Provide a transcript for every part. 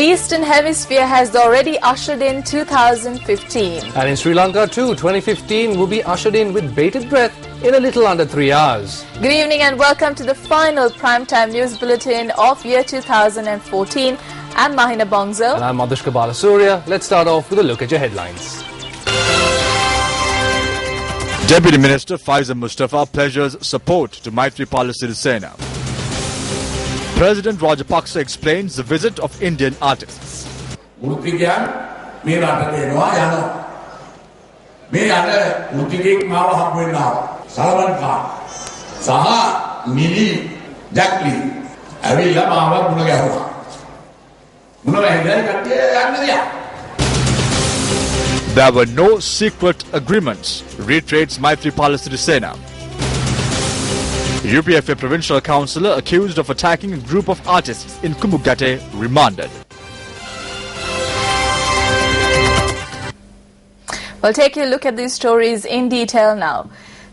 Eastern Hemisphere has already ushered in 2015. And in Sri Lanka too, 2015 will be ushered in with bated breath in a little under 3 hours. Good evening and welcome to the final primetime news bulletin of year 2014. I'm Mahina Bongzo. And I'm Madhushka Balasurya. Let's start off with a look at your headlines. Deputy Minister Faisal Mustafa pledges support to Maithripala Sirisena. President Rajapaksa explains the visit of Indian artists. There were no secret agreements, reiterates Maithripala Sirisena. UPFA provincial councillor accused of attacking a group of artists in Kumbugate remanded. We'll take a look at these stories in detail now.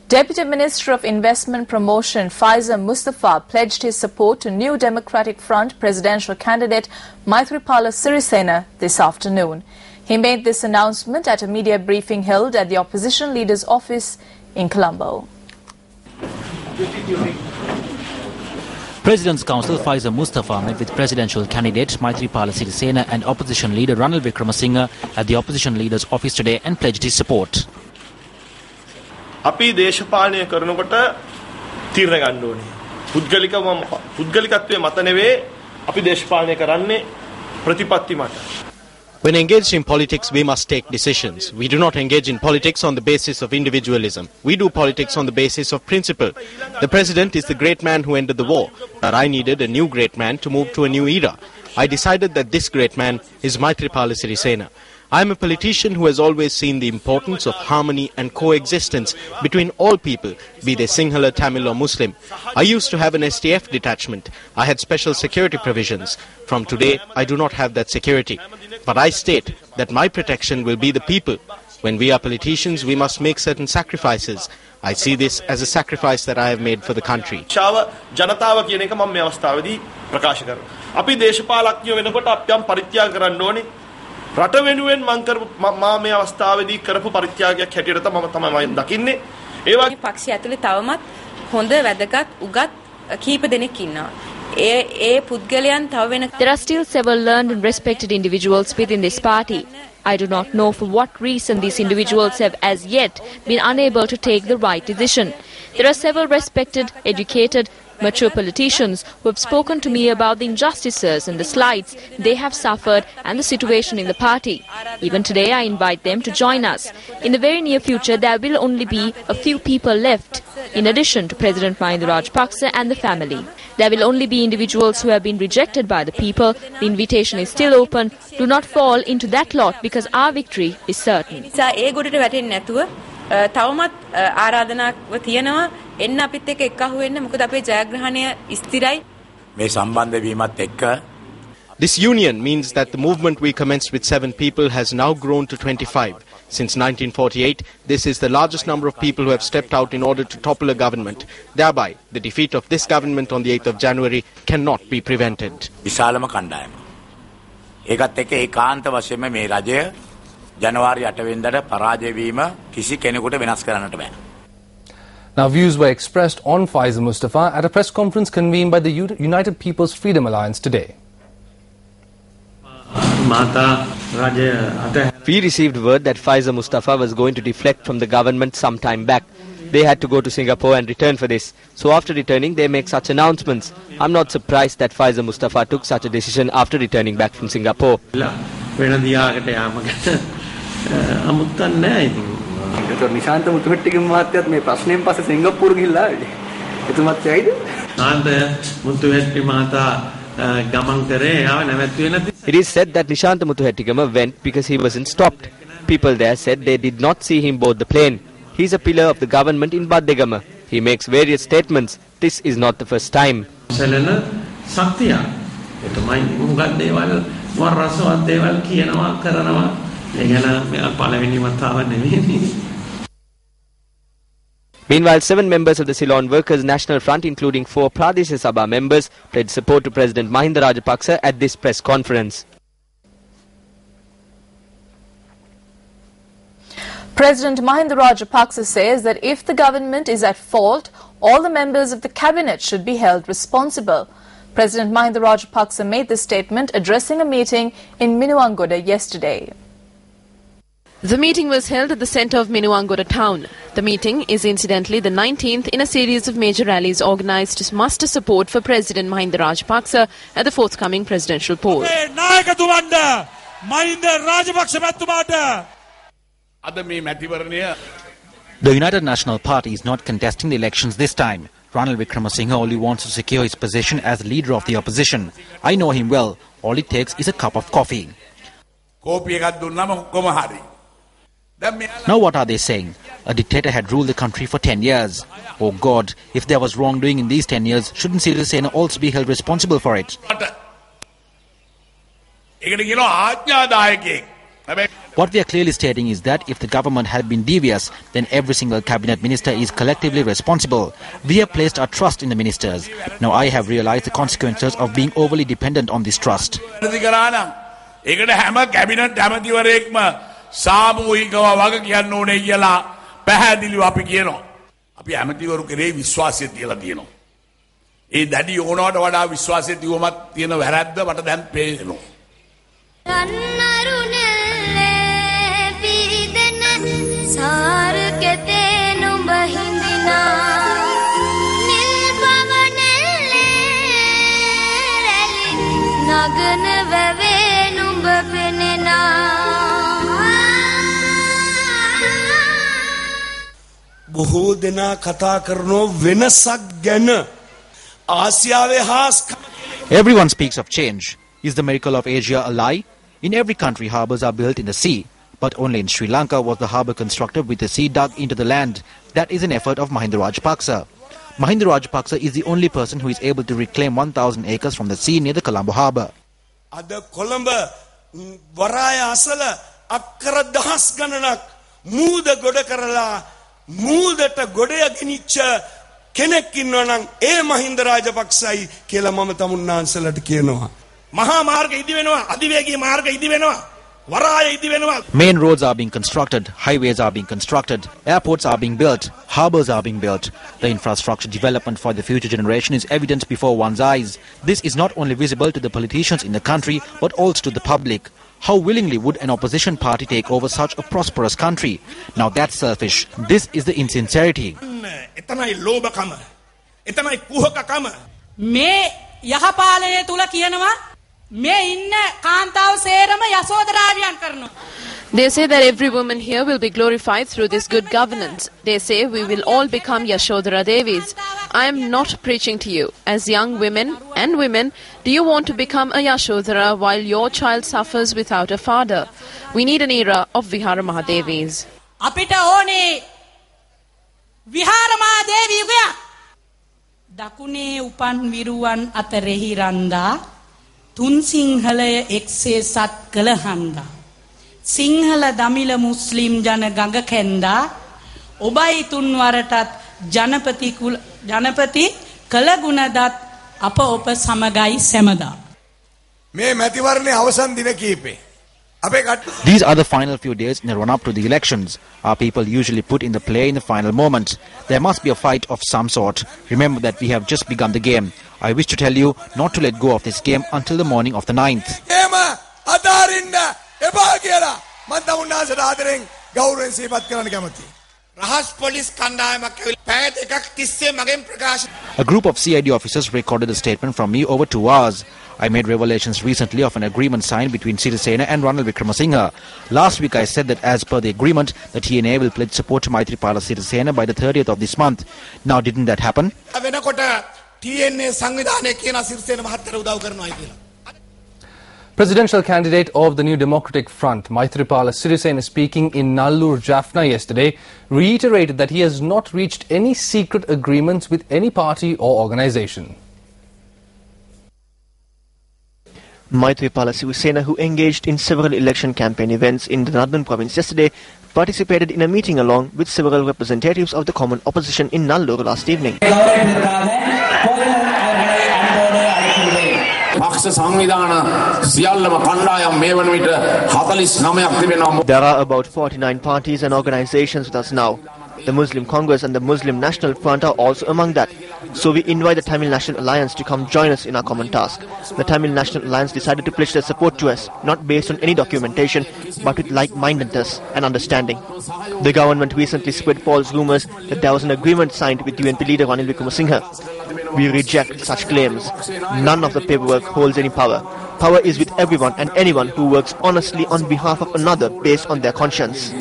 Deputy Minister of Investment Promotion Faisal Mustafa pledged his support to New Democratic Front presidential candidate Maithripala Sirisena this afternoon. He made this announcement at a media briefing held at the opposition leader's office in Colombo. President's Council Faisal Mustafa met with presidential candidate Maithripala Sirisena and opposition leader Ranil Wickremesinghe at the opposition leader's office today and pledged his support. අපි දේශපාලනය කරනකොට තීරණ ගන්න ඕනේ. පුද්ගලිකත්වයේ මත නෙවෙයි අපි දේශපාලනය කරන්නේ ප්‍රතිපත්ති මත. When engaged in politics, we must take decisions. We do not engage in politics on the basis of individualism. We do politics on the basis of principle. The president is the great man who ended the war, but I needed a new great man to move to a new era. I decided that this great man is Maithripala Sirisena. I am a politician who has always seen the importance of harmony and coexistence between all people, be they Sinhala, Tamil or Muslim. I used to have an STF detachment. I had special security provisions. From today, I do not have that security. But I state that my protection will be the people. When we are politicians, we must make certain sacrifices. I see this as a sacrifice that I have made for the country. ජනතාව කියන එක මම මේ අවස්ථාවේදී ප්‍රකාශ කරනවා. අපි දේශපාලඥයෝ වෙනකොට අපි යම් පරිත්‍යාග කරන්න ඕනේ. රට වෙනුවෙන් මම මේ අවස්ථාවේදී කරපු පරිත්‍යාගයක් හැටියට තමයි මම දකින්නේ. ඒ වගේ පක්ෂය ඇතුලේ තවමත් හොඳ වැදගත් උගත් කීප දෙනෙක් ඉන්නවා. There are still several learned and respected individuals within this party. I do not know for what reason these individuals have as yet been unable to take the right decision. There are several respected, educated, mature politicians who have spoken to me about the injustices and the slights they have suffered and the situation in the party. Even today I invite them to join us. In the very near future there will only be a few people left, in addition to President Mahinda Rajapaksa and the family. There will only be individuals who have been rejected by the people. The invitation is still open. Do not fall into that lot because our victory is certain. This union means that the movement we commenced with 7 people has now grown to 25. Since 1948, this is the largest number of people who have stepped out in order to topple a government. Thereby, the defeat of this government on the 8th of January cannot be prevented. Now, views were expressed on Faisal Mustafa at a press conference convened by the United People's Freedom Alliance today. We received word that Faisal Mustafa was going to deflect from the government some time back. They had to go to Singapore and return for this. So after returning, they make such announcements. I'm not surprised that Faisal Mustafa took such a decision after returning back from Singapore. It is said that Nishantha Muthuhettigama went because he wasn't stopped. People there said they did not see him board the plane. He is a pillar of the government in Baddegama. He makes various statements. This is not the first time. Meanwhile, 7 members of the Ceylon Workers' National Front, including 4 Pradesha Sabha members, pledged support to President Mahinda Rajapaksa at this press conference. President Mahinda Rajapaksa says that if the government is at fault, all the members of the cabinet should be held responsible. President Mahinda Rajapaksa made this statement addressing a meeting in Minuwangoda yesterday. The meeting was held at the centre of Minuwangoda town. The meeting is incidentally the 19th in a series of major rallies organised to muster support for President Mahinda Rajapaksa at the forthcoming presidential poll. The United National Party is not contesting the elections this time. Ranil Wickremesinghe only wants to secure his position as leader of the opposition. I know him well. All it takes is a cup of coffee. Now what are they saying? A dictator had ruled the country for 10 years. Oh God, if there was wrongdoing in these 10 years, shouldn't Sirisena also be held responsible for it? What we are clearly stating is that if the government had been devious, then every single cabinet minister is collectively responsible. We have placed our trust in the ministers. Now I have realized the consequences of being overly dependent on this trust. සාමූහිකව වග කියන්න ඕනේ කියලා පැහැදිලිව අපි කියනවා. අපි ඇමතිවරු කෙරේ විශ්වාසය තියලා තියෙනවා. ඒ දැඩි ඕනවට වඩා විශ්වාසය තියුමත් තියෙන වැරද්ද මට දැන් පේනවා. රන්නරුනෙල්ලේ පිරිදෙන සාරකතේ නුඹ හිඳිනා නිල් පවනෙල්ලේ රැලි නගන වැවේ නුඹ පෙනෙනා. Everyone speaks of change. Is the miracle of Asia a lie? In every country, harbours are built in the sea. But only in Sri Lanka was the harbour constructed with the sea dug into the land. That is an effort of Mahinda Rajapaksa. Mahinda Rajapaksa is the only person who is able to reclaim 1,000 acres from the sea near the Colombo harbour. මූදට ගොඩය ගෙනිච්ච කෙනෙක් ඉන්නවනම් ඒ මහින්ද රාජපක්ෂයි කියලා මම තමුන්නාන්සලට කියනවා. මහා මාර්ග ඉදි වෙනවා, අධිවේගී මාර්ග ඉදි වෙනවා, වරාය ඉදි වෙනවා. Main roads are being constructed, highways are being constructed, airports are being built, harbours are being built. The infrastructure development for the future generation is evident before one's eyes. This is not only visible to the politicians in the country, but also to the public. How willingly would an opposition party take over such a prosperous country? Now that's selfish. This is the insincerity. එතනයි ලෝභකම. එතනයි කුහකකම. මේ යහපාලනය තුල කියනවා මේ ඉන්න කාන්තාව සේරම යසෝදරාවියන් කරනවා. They say that every woman here will be glorified through this good governance. They say we will all become Yashodhara Devis. I am not preaching to you. As young women and women, do you want to become a Yashodhara while your child suffers without a father? We need an era of Vihara Mahadevis. අපිට ඕනේ විහාර මහදේවියගයක්. දකුණේ උපන් විරුවන් අතරෙහි රන්දා තුන් සිංහලය එක්සේ සත් කළ හන්දා. සිංහල දමිළ මුස්ලිම් ජන ගඟ කැන්දා ඔබයි තුන් වරටත් ජනපති කළ ගුණදත් අප ඔබ සමගයි සැමදා. මේ මැතිවරණයේ අවසන් දින කීපේ These are the final few days in the run-up to the elections. Our people usually put in the play in the final moment. There must be a fight of some sort. Remember that we have just begun the game. I wish to tell you not to let go of this game until the morning of the 9th. A group of CID officers recorded a statement from me over 2 hours. I made revelations recently of an agreement signed between Sirisena and Ranil Wickremesinghe. Last week I said that as per the agreement, the TNA will pledge support to Maithripala Sirisena by the 30th of this month. Now didn't that happen? Presidential candidate of the New Democratic Front, Maithripala Sirisena, speaking in Nallur, Jaffna yesterday, reiterated that he has not reached any secret agreements with any party or organisation. Maithripala Sirisena, who engaged in several election campaign events in the northern province yesterday, participated in a meeting along with several representatives of the common opposition in Nallur last evening. There are about 49 parties and organizations with us now. The Muslim Congress and the Muslim National Front are also among that. So we invite the Tamil National Alliance to come join us in our common task. The Tamil National Alliance decided to pledge their support to us, not based on any documentation, but with like-mindedness and understanding. The government recently spread false rumours that there was an agreement signed with UNP leader Ranil Wickremesinghe. We reject such claims. None of the paperwork holds any power. Power is with everyone and anyone who works honestly on behalf of another based on their conscience.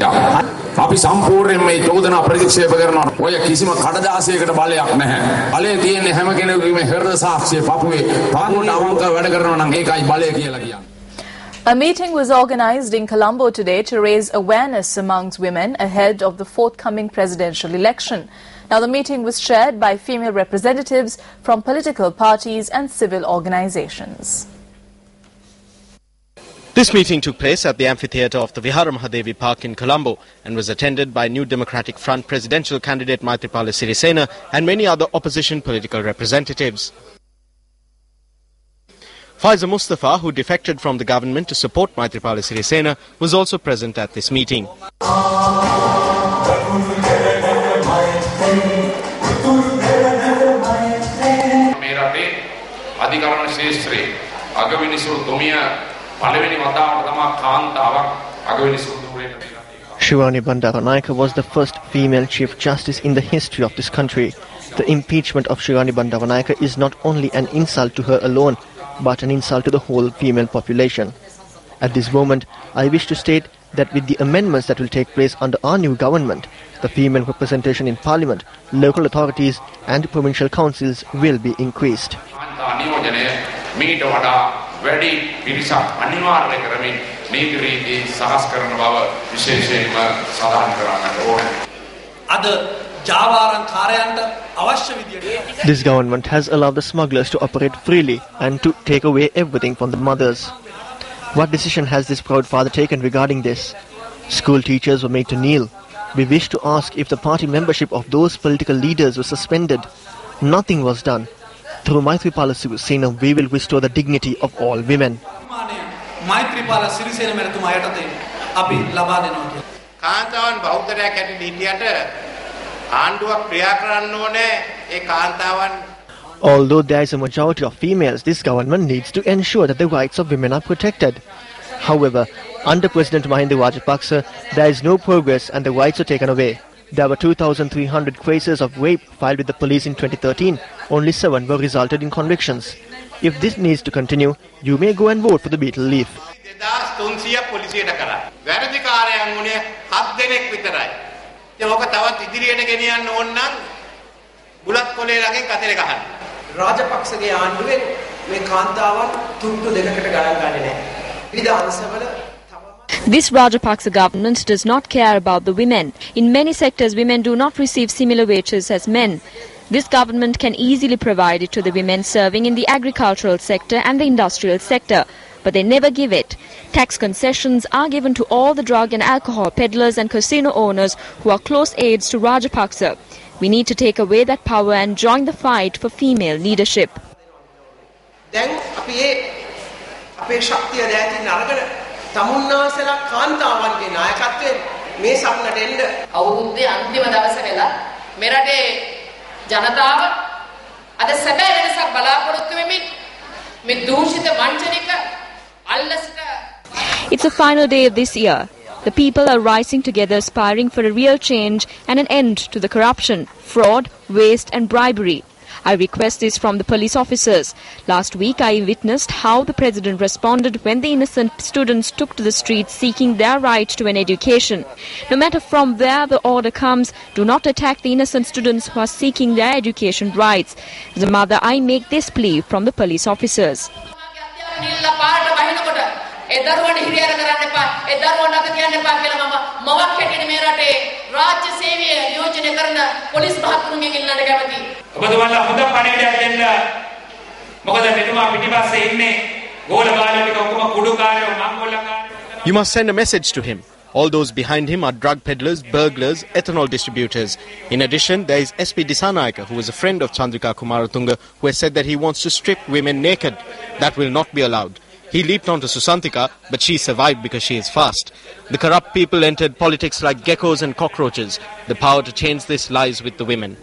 A meeting was organized in Colombo today to raise awareness amongst women ahead of the forthcoming presidential election. Now, the meeting was chaired by female representatives from political parties and civil organizations. This meeting took place at the amphitheatre of the Vihara Mahadevi Park in Colombo and was attended by New Democratic Front presidential candidate Maithripala Sirisena and many other opposition political representatives. Faiza Mustafa, who defected from the government to support Maithripala Sirisena, was also present at this meeting. Shivani Bandaranaike was the first female Chief Justice in the history of this country. The impeachment of Shivani Bandaranaike is not only an insult to her alone, but an insult to the whole female population. At this moment, I wish to state that with the amendments that will take place under our new government, the female representation in Parliament, local authorities and provincial councils will be increased. This government has allowed the smugglers to operate freely and to take away everything from the mothers. What decision has this proud father taken regarding this? School teachers were made to kneel. We wish to ask if the party membership of those political leaders was suspended. Nothing was done. Through Maithripala Sirisena, we will restore the dignity of all women. Maithripala Sirisena මෙතුමා යටතේ අපි ලබා දෙනවා කියලා. කාන්තාවන් බෞද්ධරයක් හැටියට ඉන්දියාට ආණ්ඩුවක් ක්‍රියා කරන්න ඕනේ ඒ කාන්තාවන්. Although there is a majority of females, this government needs to ensure that the rights of women are protected. However, under President Mahinda Rajapaksa, there is no progress and the rights are taken away. There were 2,300 cases of rape filed with the police in 2013. Only 7 were resulted in convictions. If this needs to continue, you may go and vote for the beetle leaf. රාජපක්ෂගේ ආණ්ඩුවෙන් මේ කාන්තාවන් තුන්දු දෙකකට ගණන් ගන්නේ නැහැ. විවිධ අංශවල This Rajapaksa government does not care about the women. In many sectors, women do not receive similar wages as men. This government can easily provide it to the women serving in the agricultural sector and the industrial sector, but they never give it. Tax concessions are given to all the drug and alcohol peddlers and casino owners who are close aides to Rajapaksa. We need to take away that power and join the fight for female leadership. දැන් අපි අපේ ශක්තිය දැතින් අරගෙන තමුන්නාසලා කාන්තාවන්ගේ නායකත්වයෙන් මේ සම්නට එන්න අවුරුද්දේ අන්තිම දවස වෙලා මෙරටේ ජනතාව අද සැබෑ වෙනසක් බලාපොරොත්තු වෙමින් මේ දූෂිත වංචනික අල්ලසට. It's the final day of this year. The people are rising together, aspiring for a real change and an end to the corruption, fraud, waste and bribery. I request this from the police officers. Last week I witnessed how the president responded when the innocent students took to the streets seeking their right to an education. No matter from where the order comes, do not attack the innocent students who are seeking their education rights. As a mother, I make this plea from the police officers. ඒ දරුවන් හිරියර කරන්න එපා. ඒ දරුවන් අත තියන්න එපා කියලා මම මවක් හැටියට මේ රටේ රාජ්‍ය සේවය නියෝජනය කරන පොලිස් මහත්තුරුන්ගෙන් ඉල්ලන්න කැමතියි. ඔබතුමාලා හොඳ පණිවිඩයක් දෙන්න. මොකද මෙතුමා පිටිපස්සේ ඉන්නේ ගෝල බාලටික ඔක්කොම කුඩුකාරයෝ මංගොල්ලකාරයෝ. You must send a message to him. All those behind him are drug peddlers, burglars, ethanol distributors. In addition, there is SP Dissanayake, who is a friend of Chandrika Kumaratunga, who has said that he wants to strip women naked. That will not be allowed. He leaped onto Susantika, but she survived because she is fast. The corrupt people entered politics like geckos and cockroaches. The power to change this lies with the women.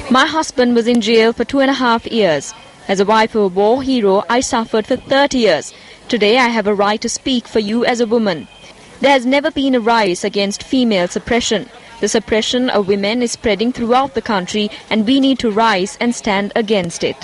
My husband was in jail for 2.5 years. As a wife of a war hero, I suffered for 30 years. Today I have a right to speak for you as a woman. There has never been a rise against female suppression. The suppression of women is spreading throughout the country, and we need to rise and stand against it.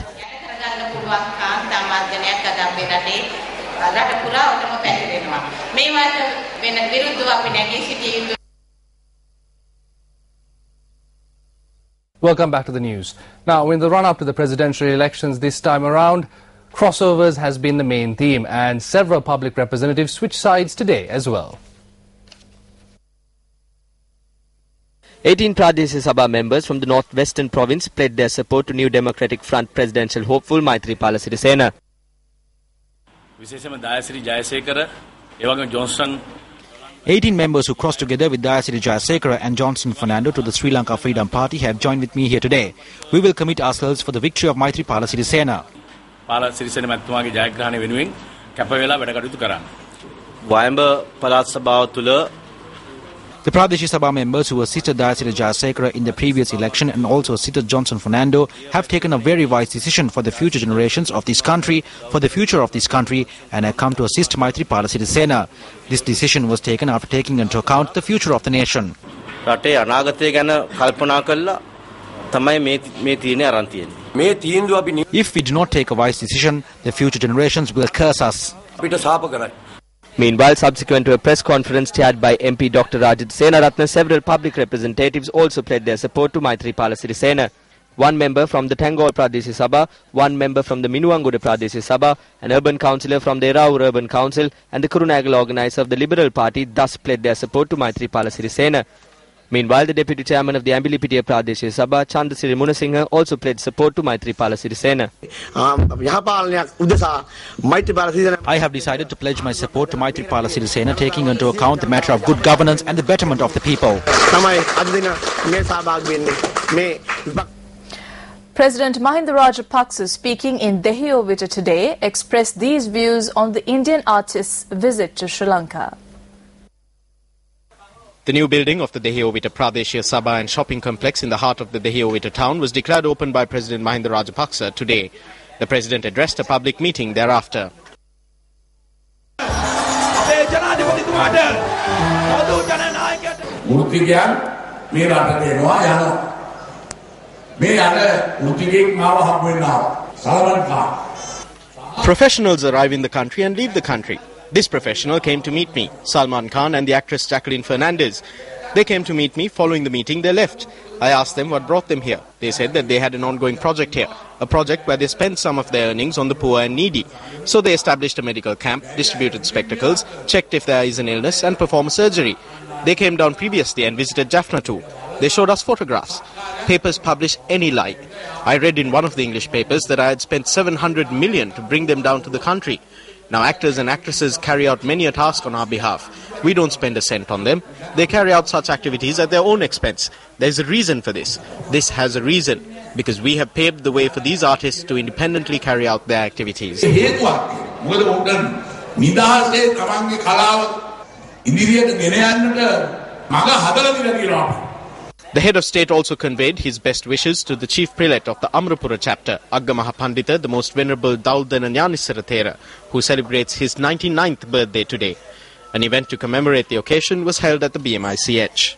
Welcome back to the news. Now, in the run-up to the presidential elections this time around, crossovers has been the main theme, and several public representatives switched sides today as well. 18 Pradesh Sabha members from the northwestern province pledged their support to New Democratic Front presidential hopeful Maithripala Sirisena. 18 members who crossed together with Dayasiri Jayasekara and Johnson Fernando to the Sri Lanka Freedom Party have joined with me here today. We will commit ourselves for the victory of Maithripala Sirisena. The Pradesh Sabha members who assisted Dayasiri Jayasekara in the previous election and also assisted Johnson Fernando have taken a very wise decision for the future generations of this country, for the future of this country, and have come to assist Maithripala Sirisena. This decision was taken after taking into account the future of the nation. If we do not take a wise decision, the future generations will curse us. Meanwhile, subsequent to a press conference chaired by MP Dr. Rajit Senaratne, several public representatives also pledged their support to Maithripala Sirisena. One member from the Tangol Pradesh Sabha, one member from the Minuanguda Pradesh Sabha, an urban councillor from the Erau Urban Council and the Kurunagal organizer of the Liberal Party thus pledged their support to Maithripala Sirisena. Meanwhile, the Deputy Chairman of the Ambilipitiya Pradesh Sabha, Chandasiri Munasinghe, also pledged support to Maithripala Sirisena. I have decided to pledge my support to Maithripala Sirisena, taking into account the matter of good governance and the betterment of the people. President Mahinda Rajapaksa, speaking in Dehiovita today, expressed these views on the Indian artist's visit to Sri Lanka. The new building of the Dehiovita Pradeshia Sabha and shopping complex in the heart of the Dehiovita town was declared open by President Mahinda Rajapaksa today. The President addressed a public meeting thereafter. Professionals arrive in the country and leave the country. This professional came to meet me, Salman Khan and the actress Jacqueline Fernandez. They came to meet me. Following the meeting, they left. I asked them what brought them here. They said that they had an ongoing project here, a project where they spent some of their earnings on the poor and needy. So they established a medical camp, distributed spectacles, checked if there is an illness and performed surgery. They came down previously and visited Jaffna too. They showed us photographs. Papers publish any lie. I read in one of the English papers that I had spent 700 million to bring them down to the country. Now actors and actresses carry out many a task on our behalf. We don't spend a cent on them. They carry out such activities at their own expense. There's a reason for this. This has a reason. Because we have paved the way for these artists to independently carry out their activities. The head of state also conveyed his best wishes to the chief prelate of the Amrapura chapter, Aggamaha Pandita, the most venerable Daudana Nyanisara Thera, who celebrates his 99th birthday today. An event to commemorate the occasion was held at the BMICH.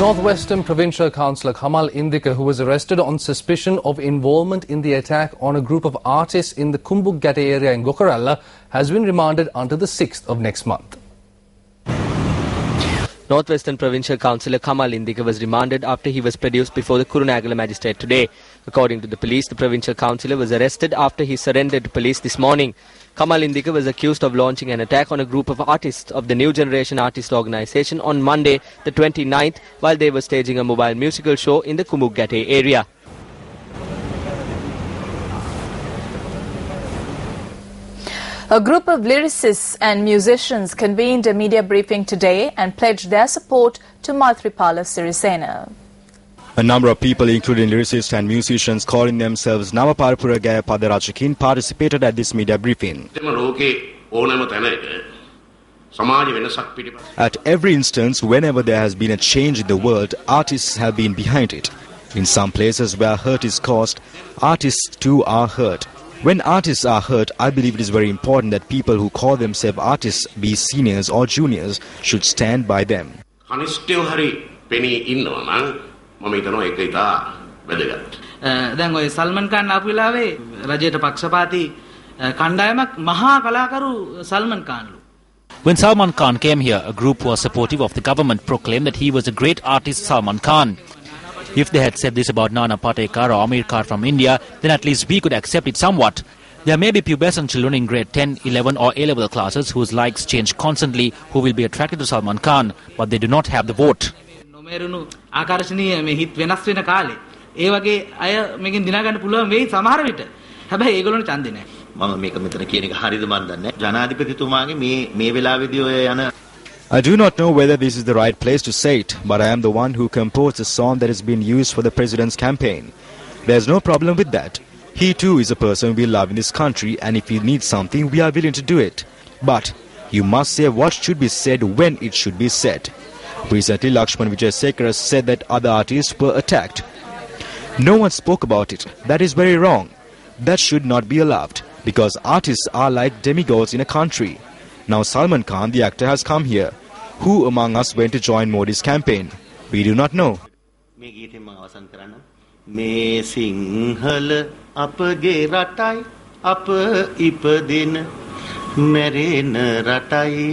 Northwestern Provincial Councillor Kamal Indika, who was arrested on suspicion of involvement in the attack on a group of artists in the Kumbukgate area in Gokaralla, has been remanded until the 6th of next month. Northwestern Provincial Councillor Kamal Indika was remanded after he was produced before the Kurunagala magistrate today. According to the police, the provincial councillor was arrested after he surrendered to police this morning. Kamal Indika was accused of launching an attack on a group of artists of the New Generation Artist Organisation on Monday, the 29th, while they were staging a mobile musical show in the Kumukgate area. A group of lyricists and musicians convened a media briefing today and pledged their support to Maithripala Sirisena. A number of people, including lyricists and musicians calling themselves Navaparapura Gaya Padarajakin, participated at this media briefing. At every instance, whenever there has been a change in the world, artists have been behind it. In some places where hurt is caused, artists too are hurt. When artists are hurt, I believe it is very important that people who call themselves artists, be seniors or juniors, should stand by them. දැන් ඔය සල්මන් ඛාන් ආපු වෙලාවේ රජයට පක්ෂපාතී කණ්ඩායමක් මහා කලාකරු Salman ඛාන්ලු. When Salman Khan came here, a group who was supportive of the government proclaimed that he was a great artist, Salman Khan. If they had said this about Nana Patekar or Amir Khan from India, then at least we could accept it somewhat. There may be pubescent children in grade 10, 11 or A-level classes whose likes change constantly who will be attracted to Salman Khan, but they do not have the vote. නොමෙරුණු ආකර්ෂණීය මේ හිත් වෙනස් වෙන කාලේ ඒ වගේ අය මේකෙන් දිනා ගන්න පුළුවන් වෙයි සමහර විට. හැබැයි ඒගොල්ලන්ට ඡන්දේ නැහැ. මම මේක මෙතන කියන එක හරියද මන් දන්නේ නැහැ. ජනාධිපතිතුමාගේ මේ වෙලාවේදී ඔය යන I do not know whether this is the right place to say it, but I am the one who composed a song that has been used for the president's campaign. There's no problem with that. He too is a person we love in this country, and if he needs something, we are willing to do it. But you must say what should be said when it should be said. Recently, Lakshman Vijayasekara said that other artists were attacked. No one spoke about it. That is very wrong. That should not be allowed, because artists are like demigods in a country. Now Salman Khan, the actor, has come here. Who among us went to join Modi's campaign? We do not know. මේ සිංහල අපගේ රටයි අප ඉපදින මැරෙන රටයි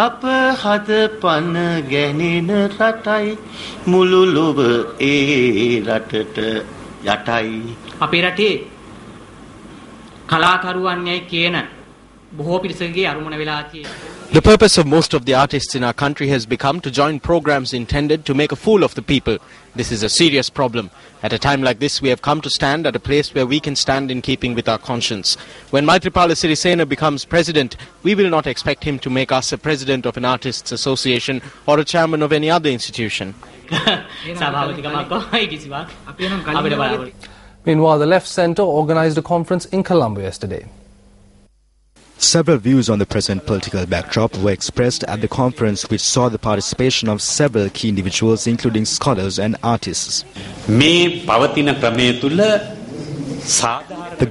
අප හද පන ගැනෙන රටයි මුළු ලොව ඒ රටට යටයි අපේ රටේ කලාකරුවන්යයි කියන බොහෝ පිරිසකගේ අරුමුණ වෙලා තියෙනවා. The purpose of most of the artists in our country has become to join programs intended to make a fool of the people. This is a serious problem. At a time like this, we have come to stand at a place where we can stand in keeping with our conscience. When Maithripala Sirisena becomes president, we will not expect him to make us a president of an artists' association or a chairman of any other institution. Meanwhile, the Left Centre organised a conference in Colombo yesterday. Several views on the present political backdrop were expressed at the conference, which saw the participation of several key individuals, including scholars and artists. The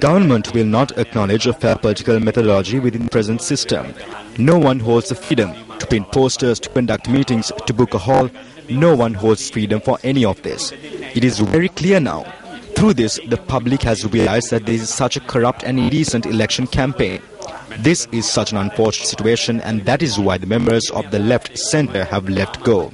government will not acknowledge a fair political methodology within the present system. No one holds the freedom to print posters, to conduct meetings, to book a hall. No one holds freedom for any of this. It is very clear now. Through this, the public has realized that this is such a corrupt and indecent election campaign. This is such an unfortunate situation, and that is why the members of the Left Centre have let go.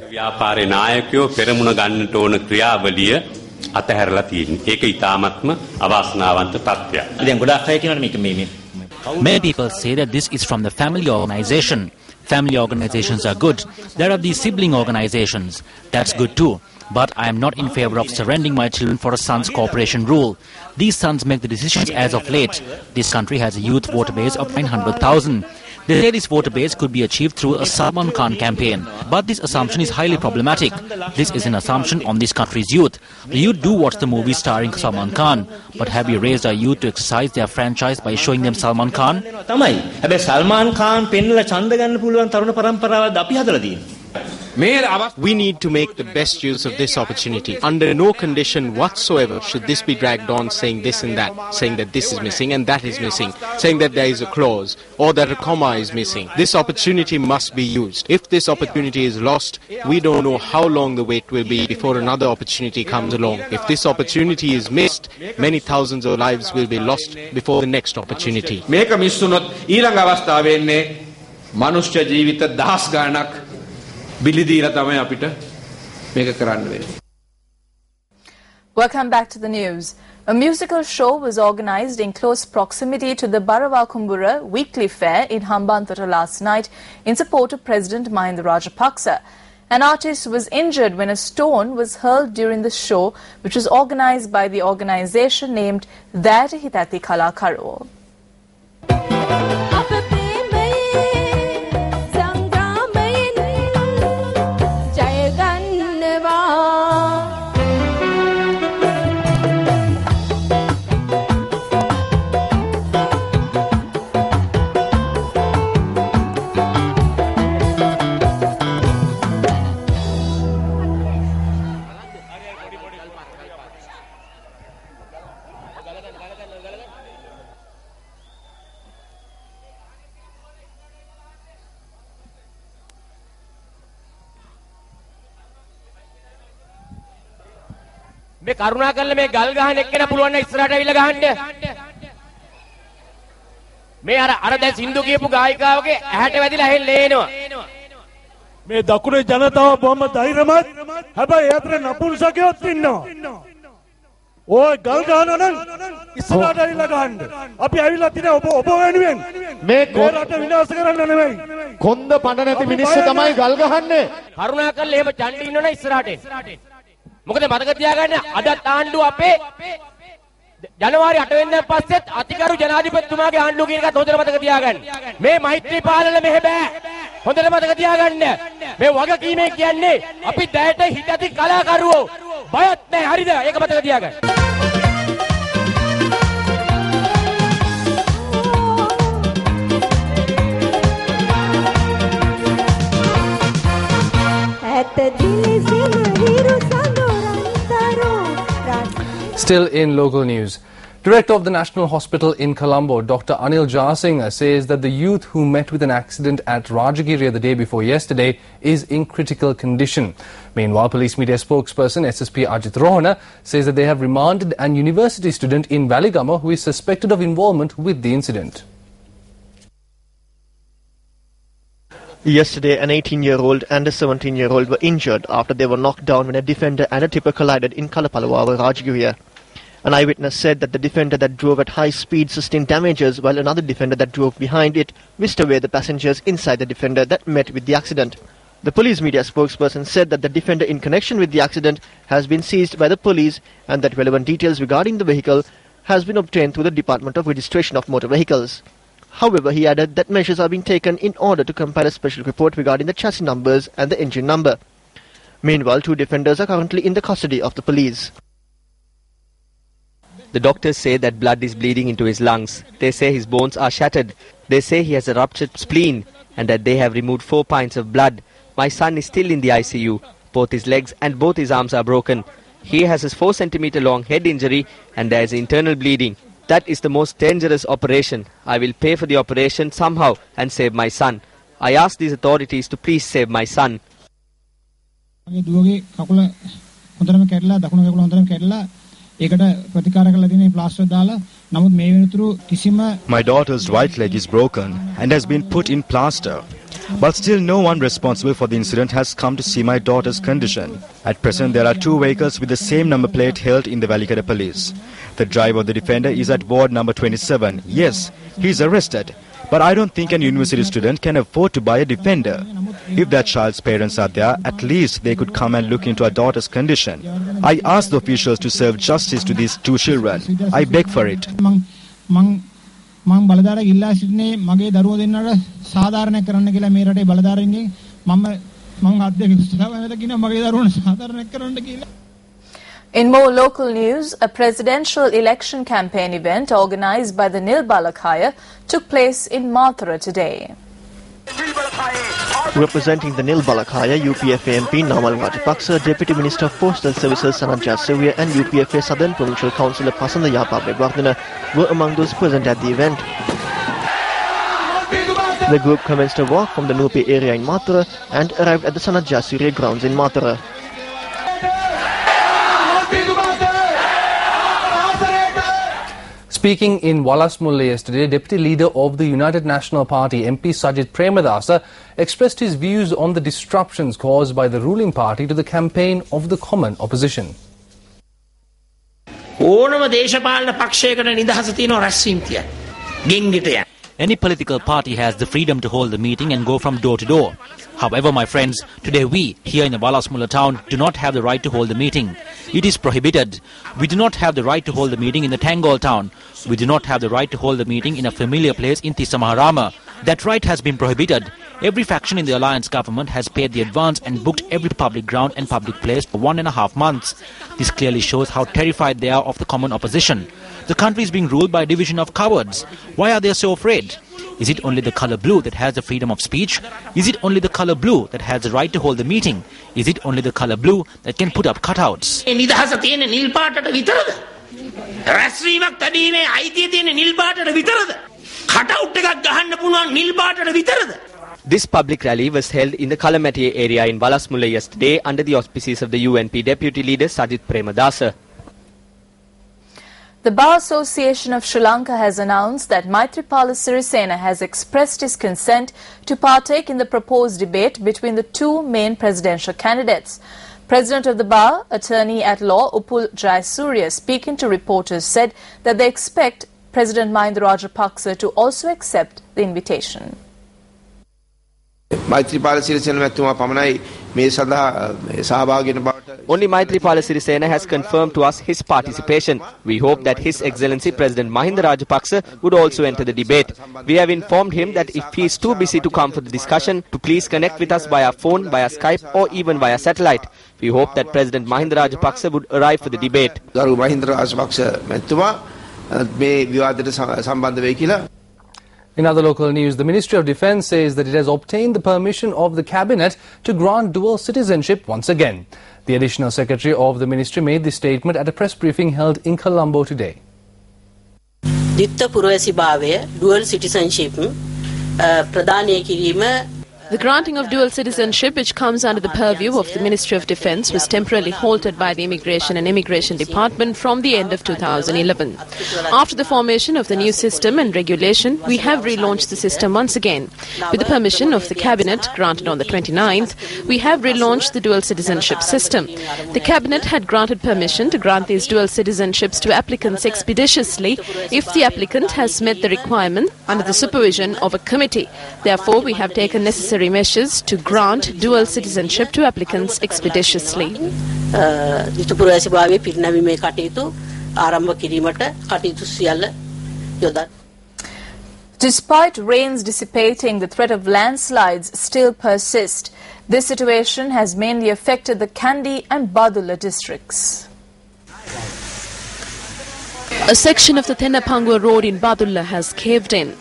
Many people say that this is from the family organization. Family organizations are good. There are these sibling organizations. That's good too. But I am not in favor of surrendering my children for a sons corporation rule. These sons make the decisions as of late. This country has a youth voter base of 900,000. They say this voter base could be achieved through a Salman Khan campaign. But this assumption is highly problematic. This is an assumption on this country's youth. The youth do watch the movies starring Salman Khan. But have we raised our youth to exercise their franchise by showing them Salman Khan? We need to make the best use of this opportunity. Under no condition whatsoever should this be dragged on saying this and that, saying that this is missing and that is missing, saying that there is a clause or that a comma is missing. This opportunity must be used. If this opportunity is lost, we don't know how long the wait will be before another opportunity comes along. If this opportunity is missed, many thousands of lives will be lost before the next opportunity. මේක miss වුණොත් ඊළඟ අවස්ථාවේ එන්නේ මනුෂ්‍ය ජීවිත දහස් ගණනක් බිලි දීලා තමයි අපිට මේක කරන්න වෙන්නේ. Welcome back to the news. A musical show was organised in close proximity to the Barawakumbura weekly fair in Hambantota last night in support of President Mahinda Rajapaksa. An artist was injured when a stone was hurled during the show, which was organised by the organisation named Dayata Hitati Kalakaro. මේ කරුණා කරලා මේ ගල් ගහන එක්කෙනා පුළුවන් නම් ඉස්සරහට ඇවිල්ලා ගහන්න. මේ අර දැන් සින්දු කියපු ගායිකාවගේ ඇහැට වැදිලා ඇහෙන්නේ එනවා. මේ දකුණේ ජනතාව බොහොම ධෛර්යමත්. හැබැයි ඒතර නපුංසකයොත් ඉන්නවා. ඔය ගල් ගහනවා නම් ඉස්සරහට ඇවිල්ලා ගහන්න. අපි ඇවිල්ලා තිනේ ඔබ වෙනුවෙන්. මේ රට විනාශ කරන්න නෙමෙයි. කොන්ද පඬ නැති මිනිස්සු තමයි ගල් ගහන්නේ. කරුණා කරලා එහෙම චණ්ඩි ඉන්නවනේ ඉස්සරහට එන්න. මොකද මතක තියාගන්න අදත් ආණ්ඩුව අපේ ජනවාරි 8 වෙනිදා පස්සෙත් අතිගරු ජනාධිපතිතුමාගේ ආණ්ඩුව කියන එකත් හොඳට මතක තියාගන්න. මේ මෛත්‍රී පාලන මෙහෙ බෑ. හොඳට මතක තියාගන්න. මේ වගකීමේ කියන්නේ අපි දැයට හිතති කලාකරුවෝ. බයත් නැහැ හරිද? ඒක මතක තියාගන්න. Still in local news, Director of the National Hospital in Colombo, Dr. Anil Jasingh, says that the youth who met with an accident at Rajagiri the day before yesterday is in critical condition. Meanwhile, police media spokesperson SSP Ajit Rohana says that they have remanded an university student in Valigama who is suspected of involvement with the incident. Yesterday, an 18-year-old and a 17-year-old were injured after they were knocked down when a defender and a tipper collided in Kalapalawa, Rajagiri. An eyewitness said that the defender that drove at high speed sustained damages, while another defender that drove behind it whisked away the passengers inside the defender that met with the accident. The police media spokesperson said that the defender in connection with the accident has been seized by the police and that relevant details regarding the vehicle has been obtained through the Department of Registration of Motor Vehicles. However, he added that measures are being taken in order to compile a special report regarding the chassis numbers and the engine number. Meanwhile, 2 defenders are currently in the custody of the police. The doctors say that blood is bleeding into his lungs. They say his bones are shattered. They say he has a ruptured spleen and that they have removed 4 pints of blood. My son is still in the ICU. Both his legs and both his arms are broken. He has a 4 centimeter long head injury and there is internal bleeding. That is the most dangerous operation. I will pay for the operation somehow and save my son. I ask these authorities to please save my son. My daughter's right leg is broken and has been put in plaster. But still no one responsible for the incident has come to see my daughter's condition. At present there are 2 vehicles with the same number plate held in the Valikada police. The driver of the defender is at ward number 27. Yes, he is arrested. But I don't think an university student can afford to buy a defender. If their child's parents are there, at least they could come and look into our daughter's condition. I ask the officials to serve justice to these 2 children. I beg for it. In more local news, a presidential election campaign event organised by the Nil Balakhaya took place in Mathura today. Representing the Nil Balakhaya, UPFA MP Namal Rajapaksa, Deputy Minister of Postal Services Sanat Jasawia and UPFA Southern Provincial Councillor Pasandaya Pabegwardena were among those present at the event. The group commenced a walk from the Nupi area in Mathura and arrived at the Sanat Jasawia grounds in Mathura. Speaking in Walasmulla yesterday, Deputy Leader of the United National Party, MP Sajith Premadasa, expressed his views on the disruptions caused by the ruling party to the campaign of the common opposition. Any political party has the freedom to hold the meeting and go from door to door. However, my friends, today we, here in the Walasmulla town, do not have the right to hold the meeting. It is prohibited. We do not have the right to hold the meeting in the Tangol town. We do not have the right to hold the meeting in a familiar place in Tissamaharama. That right has been prohibited. Every faction in the alliance government has paid the advance and booked every public ground and public place for 1.5 months. This clearly shows how terrified they are of the common opposition. The country is being ruled by a division of cowards. Why are they so afraid? Is it only the colour blue that has the freedom of speech? Is it only the colour blue that has the right to hold the meeting? Is it only the colour blue that can put up cutouts? This public rally was held in the Kalamati area in Walasmulla yesterday under the auspices of the UNP Deputy Leader Sajith Premadasa. The Bar Association of Sri Lanka has announced that Maithripala Sirisena has expressed his consent to partake in the proposed debate between the two main presidential candidates. President of the Bar, Attorney at Law Upul Jayasuriya, speaking to reporters, said that they expect President Mahinda Rajapaksa to also accept the invitation. Only Maithripala Sirisena has confirmed to us his participation. We hope that His Excellency President Mahinda Rajapaksa would also enter the debate. We have informed him that if he is too busy to come for the discussion, to please connect with us via phone, via Skype or even via satellite. We hope that President Mahinda Rajapaksa would arrive for the debate. In other local news, the Ministry of Defence says that it has obtained the permission of the Cabinet to grant dual citizenship once again. The Additional Secretary of the Ministry made this statement at a press briefing held in Colombo today. dual citizenship The granting of dual citizenship, which comes under the purview of the Ministry of Defence, was temporarily halted by the Immigration and Immigration Department from the end of 2011. After the formation of the new system and regulation, we have relaunched the system once again. With the permission of the Cabinet, granted on the 29th, we have relaunched the dual citizenship system. The Cabinet had granted permission to grant these dual citizenships to applicants expeditiously if the applicant has met the requirement under the supervision of a committee. Therefore, we have taken necessary measures to grant dual citizenship to applicants expeditiously. Despite rains dissipating, the threat of landslides still persists. This situation has mainly affected the Kandy and Badulla districts. A section of the Thenapangua road in Badulla has caved in.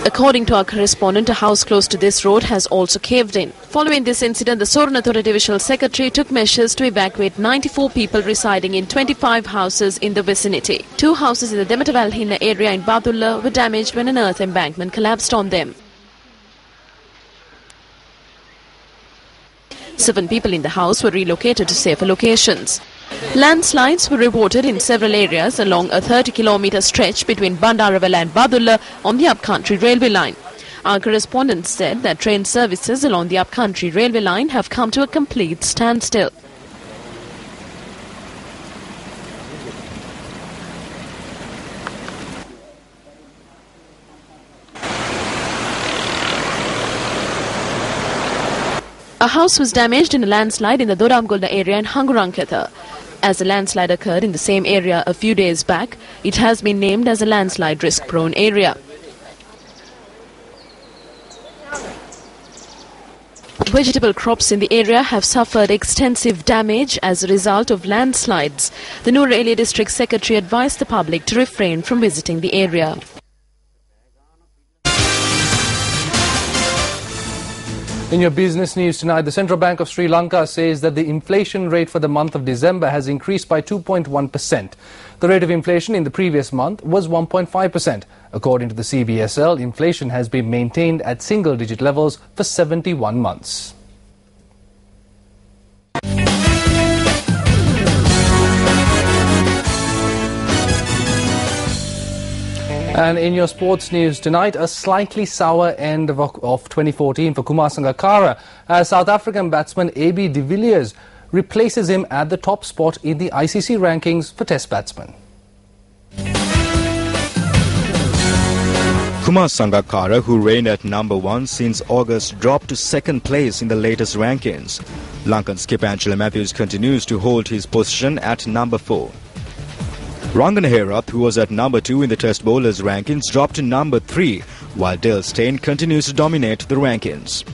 According to our correspondent, a house close to this road has also caved in. Following this incident, the Soranathura Divisional Secretary took measures to evacuate 94 people residing in 25 houses in the vicinity. 2 houses in the Dematavalhina area in Badulla were damaged when an earth embankment collapsed on them. 7 people in the house were relocated to safer locations. Landslides were reported in several areas along a 30-kilometre stretch between Bandaravela and Badulla on the upcountry railway line. Our correspondent said that train services along the upcountry railway line have come to a complete standstill. A house was damaged in a landslide in the Doramgolda area in Hanguranketha. As the landslide occurred in the same area a few days back, it has been named as a landslide risk-prone area. Vegetable crops in the area have suffered extensive damage as a result of landslides. The Nur Elia District Secretary advised the public to refrain from visiting the area. In your business news tonight, the Central Bank of Sri Lanka says that the inflation rate for the month of December has increased by 2.1%. The rate of inflation in the previous month was 1.5%. According to the CBSL, inflation has been maintained at single-digit levels for 71 months. And in your sports news tonight, a slightly sour end of 2014 for Kumar Sangakkara as South African batsman A.B. de Villiers replaces him at the top spot in the ICC rankings for Test batsmen. Kumar Sangakkara, who reigned at number 1 since August, dropped to second place in the latest rankings. Lankan skipper Angela Matthews continues to hold his position at number 4. Rangan Herath, who was at number 2 in the Test bowlers rankings, dropped to number 3, while Dale Steyn continues to dominate the rankings.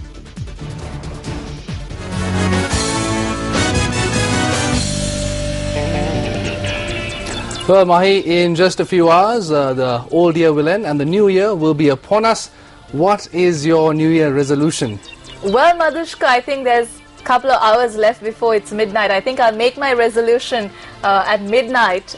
Well, Mahi, in just a few hours, the old year will end and the new year will be upon us. What is your new year resolution? Well, Madhushka, I think there's a couple of hours left before it's midnight. I think I'll make my resolution at midnight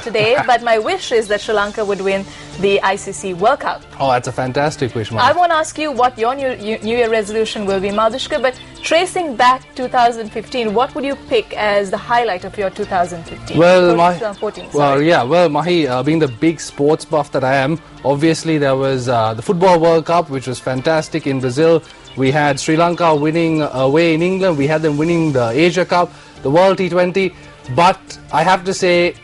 today, but my wish is that Sri Lanka would win the ICC World Cup. Oh, that's a fantastic wish, Mahi. I won't ask you what your new year resolution will be, Madhushka, but tracing back 2015, what would you pick as the highlight of your 2015? Well, Mahi, being the big sports buff that I am, obviously there was the Football World Cup, which was fantastic in Brazil. We had Sri Lanka winning away in England. We had them winning the Asia Cup, the World T20. But I have to say,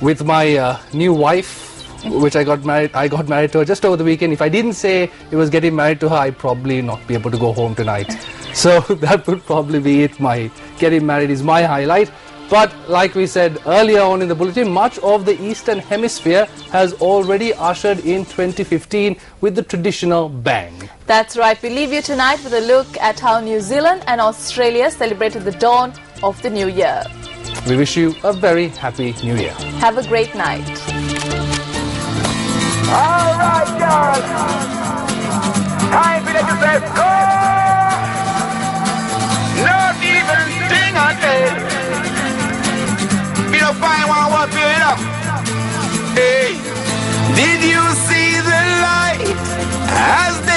with my new wife, which I got married to her just over the weekend, if I didn't say it was getting married to her, I'd probably not be able to go home tonight. So that would probably be it. My getting married is my highlight. But like we said earlier on in the bulletin, much of the Eastern Hemisphere has already ushered in 2015 with the traditional bang. That's right. We leave you tonight with a look at how New Zealand and Australia celebrated the dawn of the new year. We wish you a very happy new year. Have a great night. All right, y'all. Time for the best go. Not even thing I did. Me no find one what feel it up. Hey, did you see the light as